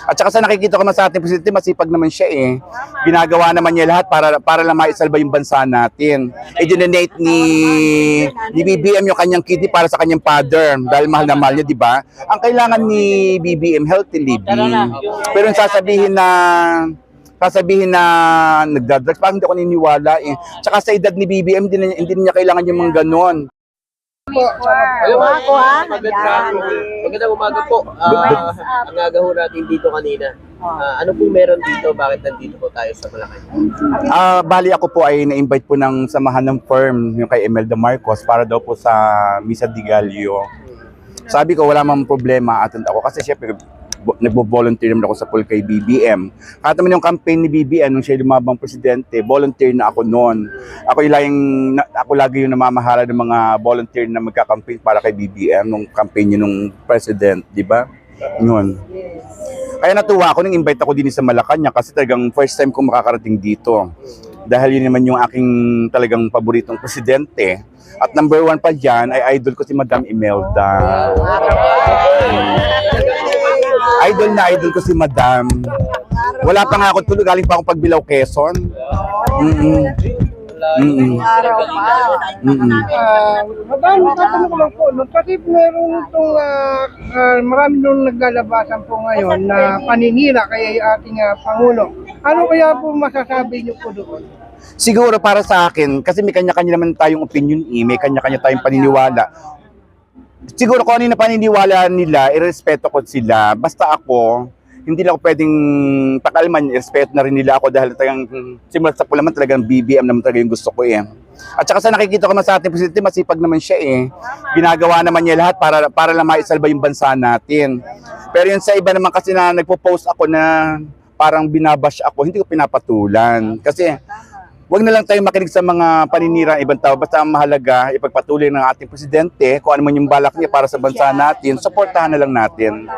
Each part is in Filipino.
At saka sa nakikita ko naman sa ating presidente, masipag naman siya eh. Ginagawa naman niya lahat para lang maisalba yung bansa natin. I-donate ni BBM yung kanyang kidney para sa kanyang father dahil mahal na mahal niya, di ba? Ang kailangan ni BBM, healthy living. Pero yung sasabihin na nagdadrugs, parang hindi ako niniwala eh. Tsaka sa edad ni BBM, hindi niya kailangan yung mga ganon. Magandang umaga po. Ang aga ho natin dito kanina. Ano po meron dito? Bakit nandito po tayo sa Malacanang? Bali ako po ay na-invite po ng samahan ng firm, yung kay Imelda Marcos, para daw po sa Misa de Gallo. Sabi ko wala mang problema, attend ako kasi syempre nagbo-volunteer naman ako sa pool kay BBM. Kahit naman yung campaign ni BBM nung siya lumabang presidente, volunteer na ako noon. Ako lagi yung namamahala ng mga volunteer na magka-campaign para kay BBM nung campaign niya nung president, di ba? Yun. Kaya natuwa ako nang invite ako din sa Malacanang kasi talagang first time ko makakarating dito. Dahil yun naman yung aking talagang paboritong presidente. At number one pa dyan ay idol ko si Madam Imelda. Idol ko si Madam. Wala pa nga ako tulog, galing pa akong Pagbilao, Quezon. Madam, tatanong ko lang po, no? Kasi meron itong marami nung naglalabasan po ngayon na paninira kay ating Pangulo. Ano kaya po masasabi niyo po doon? Siguro para sa akin, kasi may kanya-kanya naman tayong opinion may kanya-kanya tayong paniniwala. Siguro kung ano yung paniniwala nila, irespeto ko sila. Basta ako, hindi lang ako pwedeng pakalman, irespeto na rin nila ako dahil talagang simulat sa pula naman talagang BBM naman talaga yung gusto ko eh. At saka sa nakikita ko naman sa ating presidente, masipag naman siya eh. Ginagawa naman niya lahat para lang maisalba yung bansa natin. Pero yun sa iba naman kasi na nagpo-post ako na parang binabash ako, hindi ko pinapatulan. Kasi wag na lang tayo makinig sa mga paninira ng ibang tao. Basta ang mahalaga, ipagpatuloy ng ating presidente, kung ano man yung balak niya para sa bansa natin, supportahan na lang natin.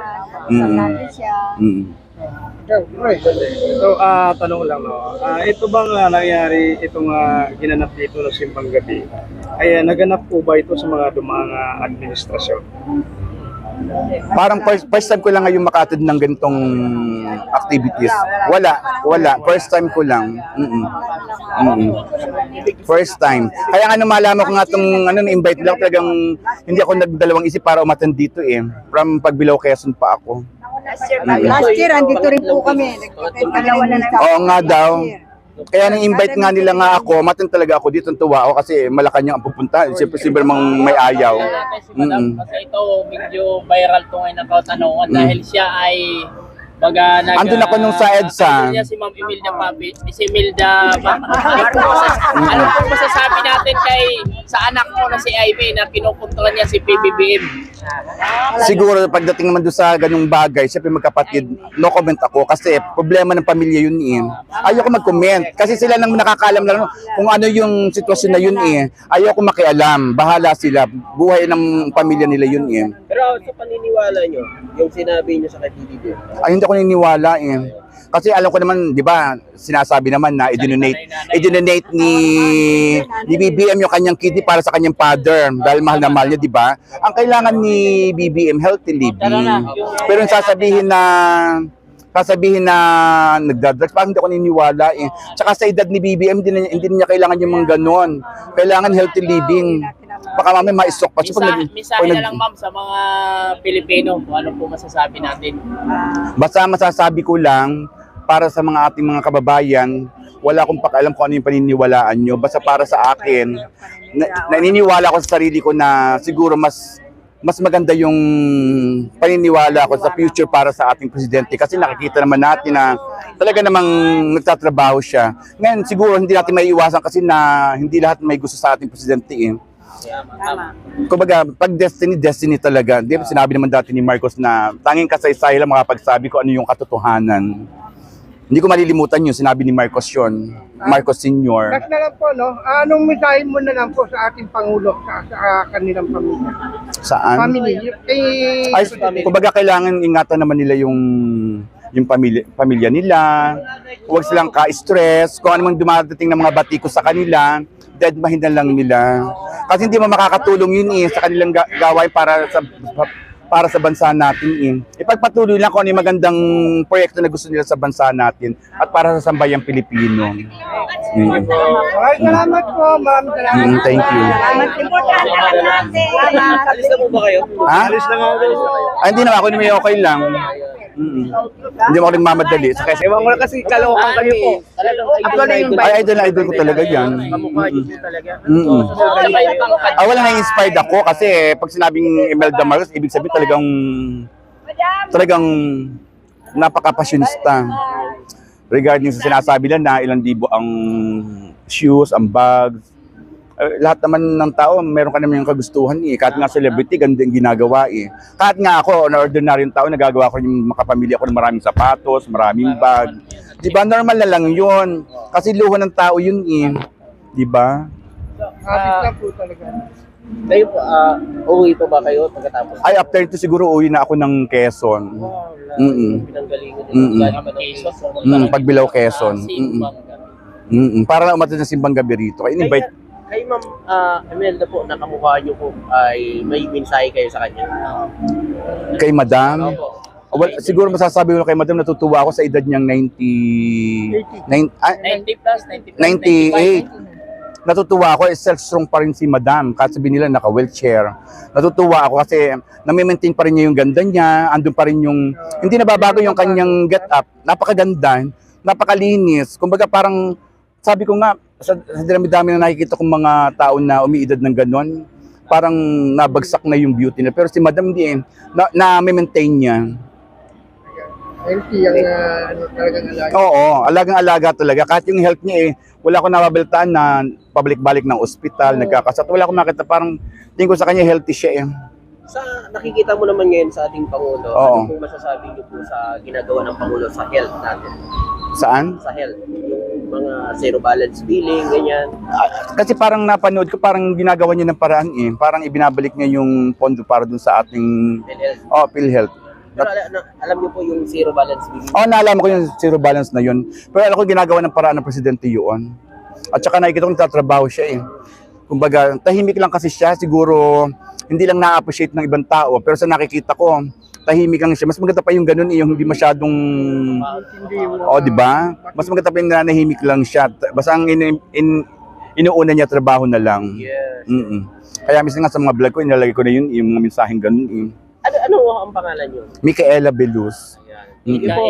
So, tanong lang, no? Ito bang nangyari, itong ginanap dito ng Simbang Gabi, ay naganap po ba ito sa mga dumaang administrasyon? Parang first time ko lang ngayon makatid ng ganitong activities. Wala. First time ko lang. First time. Kaya nga nung malaman ko nga itong invite lang, talagang hindi ako nagdalawang isip para umattend dito eh. From Pagbilao, Quezon pa ako. Last year, andito rin po kami. Oo nga daw. Kaya nang invite nga nila nga ako, matin talaga ako dito, tuwa ako kasi Malacanang ang pupunta. Siyempre mang may ayaw. Kasi ito medyo viral to ngayon ang katanungan dahil siya ay andun ako nung sa EDSA. Si Ma'am Imelda Papi, si Imelda ano po masasabi natin kay sa anak mo na si Ivy na pinupuntulan niya si PBBM? Siguro pagdating naman doon sa ganung bagay, siyempre magkapatid, no comment ako kasi problema ng pamilya yun eh. Ayoko mag-comment kasi sila nang nakakaalam lang kung ano yung sitwasyon na yun eh. Ayoko makialam, bahala sila, buhay ng pamilya nila yun eh. Pero sa paniniwala nyo, yung sinabi nyo sa kay PBBM? Ay, hindi ako naniniwala eh. Kasi alam ko naman, di ba, sinasabi naman na i-donate ni BBM yung kanyang kidney para sa kanyang father dahil mahal na mahal niya, di ba? Ang kailangan ni BBM, healthy living. Pero yung sasabihin na nagdadrugs, parang hindi ako naniniwala eh. Tsaka sa edad ni BBM, hindi niya kailangan yung mga ganon. Kailangan healthy living. Baka mamaya ma-stroke pa. Misahe na lang ma'am sa mga Pilipino kung ano po masasabi natin. Basta masasabi ko lang, para sa mga ating mga kababayan, wala akong pakialam kung ano yung paniniwalaan nyo. Basta para sa akin, naniniwala ko sa sarili ko na siguro mas maganda yung paniniwala ko sa future para sa ating presidente. Kasi nakikita naman natin na talaga namang nagtatrabaho siya. Ngayon, siguro hindi natin maiiwasan kasi na hindi lahat may gusto sa ating presidente eh. Kumbaga, pag destiny talaga. Di ba sinabi naman dati ni Marcos na tanging kasaysayan lang makapagsabi ko ano yung katotohanan. Hindi ko malilimutan yun, sinabi ni Marcos yun. Marcos Sr. Last na lang po, no? Anong mensahe mo na lang po sa ating Pangulo, sa kanilang pamilya? Saan? Family. Ay, kumbaga kailangan ingatan naman nila yung pamilya nila. Huwag silang ka-stress. Kung anong dumadating ng mga batiko sa kanila, deadmahin na lang nila. Kasi hindi mo makakatulong yun sa kanilang gawain para para sa bansa natin. Ipagpatuloy lang kung ano yung magandang proyekto na gusto nila sa bansa natin at para sa sambayang Pilipino. Maraming salamat po, ma'am. Salamat. Thank you. Alis na po ba kayo? Ha? Hindi naman ako naman okay lang. Hindi mo ako nagmamadali. Ewan ko na kasi kalokan kami po. Ay, idol ko talaga yan. Kamukha niyo po talaga. Wala na-inspired ako kasi pag sinabing Imelda Marcos, ibig sabihin talagang napaka-passionista. Regarding sa sinasabi na ilang libo ang shoes, ang bags. Lahat naman ng tao, meron ka naman yung kagustuhan Kahit nga celebrity, ganda yung ginagawa Kahit nga ako, na ordinaryong tao, nagagawa ko yung makapamilya ko ng maraming sapatos, maraming bag. Di ba? Normal na lang yun. Kasi luho ng tao yun Di ba? Habis na po talaga. Kayo po, uuwi pa ba kayo pagkatapos? Ay, after ito siguro uwi na ako ng Quezon. Pinanggalingan din. Galing pa ng Quezon. Pagbilaw Quezon. Para na umatin sa simbang gabi rito. Kaya in-invite. Kay Ma'am Imelda po, nakamukha niyo po ay may mensahe kayo sa kanya. Kay Madam. Opo. Well, siguro masasabi ko kay Madam, natutuwa ako sa edad niyang 98. Natutuwa ako, self-strong pa rin si Madam. Kahit sabihin nila naka-wheelchair. Natutuwa ako kasi nami-maintain pa rin niya yung ganda niya. Andun pa rin yung, hindi nababago yung kanyang get-up. Napakaganda, napakalinis. Kumbaga parang, sabi ko nga, sa dami-dami na nakikita kong mga tao na umiidad ng ganon, parang nabagsak na yung beauty niya. Pero si Madam hindi na-maintain niya. Healthy ang talagang alaga. Oo, alagang-alaga talaga. Kahit yung health niya wala akong nababalitaan na pabalik-balik ng ospital, nagkakasat. Wala akong makita, parang tingin ko sa kanya healthy siya Sa nakikita mo naman ngayon sa ating Pangulo, Oo. ano pong masasabi niyo po sa ginagawa ng Pangulo sa health natin? Saan? Sa health, yung mga zero balance billing, ganyan. Kasi parang napanood ko, parang ginagawa niya ng paraan Parang ibinabalik niya yung pondo para dun sa ating PhilHealth. PhilHealth. Pero alam niyo po yung zero balance billing. Naalala ko yung zero balance na yun. Pero alam ko ginagawa ng paraan ng presidente yun. At saka nakikita ko nagtatrabaho siya Kumbaga, tahimik lang kasi siya. Siguro, hindi lang na-appreciate ng ibang tao. Pero sa nakikita ko, tahimik lang siya. Mas maganda pa yung ganun yung hindi masyadong... di ba? Mas maganda pa yung nanahimik lang siya. Basta ang inuuna niya, trabaho na lang. Yes. Kaya minsan nga sa mga vlog ko, inalagay ko na yun, yung mga mensaheng ganun Ano ang pangalan niyo? Micaela Belus. Hindi po,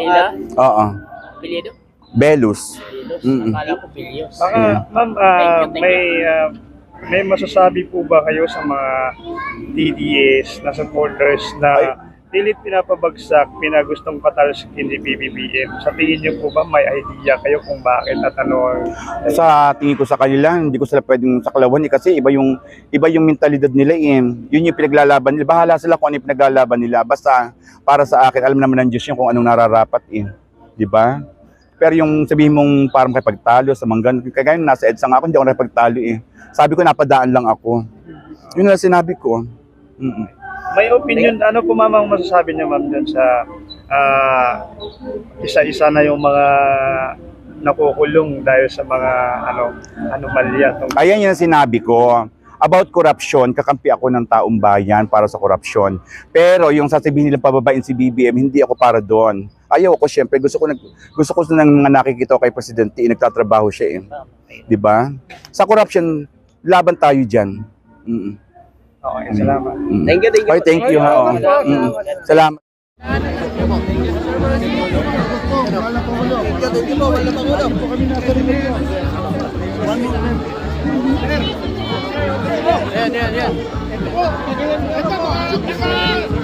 Oo. Piliedo? Belus. Akala ko Pilios. Baka, ma'am, may masasabi po ba kayo sa mga DDS na supporters na pilit pinapabagsak, pinagustong patalsikin ni BBBM? Sa tingin niyo po ba may idea kayo kung bakit at ano ang... Sa tingin ko sa kanila, hindi ko sila pwedeng saklawan kasi iba yung mentalidad nila Yun yung pinaglalaban nila. Bahala sila kung ano yung pinaglalaban nila. Basta para sa akin, alam naman ng Diyos yung kung anong nararapat Di ba? Pero yung sabihin mong parang kapagtalo sa manggan, kaya nasa EDSA nga ako, hindi ako nakapagtalo Sabi ko, napadaan lang ako. Yun na sinabi ko. May opinion, ano po ma'am ang masasabi niyo ma'am dun sa isa-isa na yung mga nakukulong dahil sa mga anomalya? Ayan yung sinabi ko. About corruption, kakampi ako ng taong bayan para sa corruption. Pero yung sasabihin nilang pababain si BBM, hindi ako para doon. Ayaw ko syempre, gusto ko ng mga nakikita ko kay Presidente, nagtatrabaho siya 'Di ba? Sa corruption, laban tayo diyan. Okay, salamat. Thank you. Okay, thank you. Salamat. Yan.